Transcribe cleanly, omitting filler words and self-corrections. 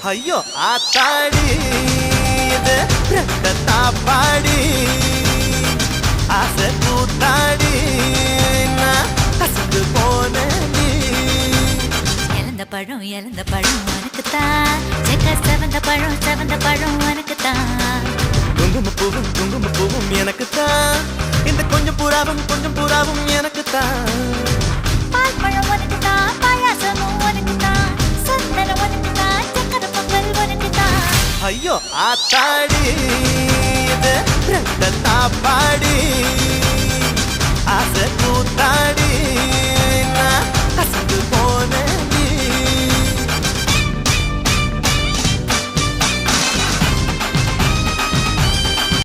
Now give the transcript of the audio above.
ஐயோ ஆத்தாடி இது ரத்த தாப்பாடி ஆசை கூத்தாடி நான் அசந்து போனேன் இழந்த பழம் உனக்குத்தான் செவந்த பழம் உனக்குத்தான் குங்கும பூவும் எனக்குத்தான் இந்த கொஞ்சம் புறாவும் எனக்குத்தான் பால் பழம் உனக்குத்தான் பாயாசமும் உனக்குத்தான் சந்தனம் உனக்குத்தான் சக்கரை பொங்கல் உனக்குத்தான் ஐயோ ஆத்தாடி இது ரத்த தாப்பாடி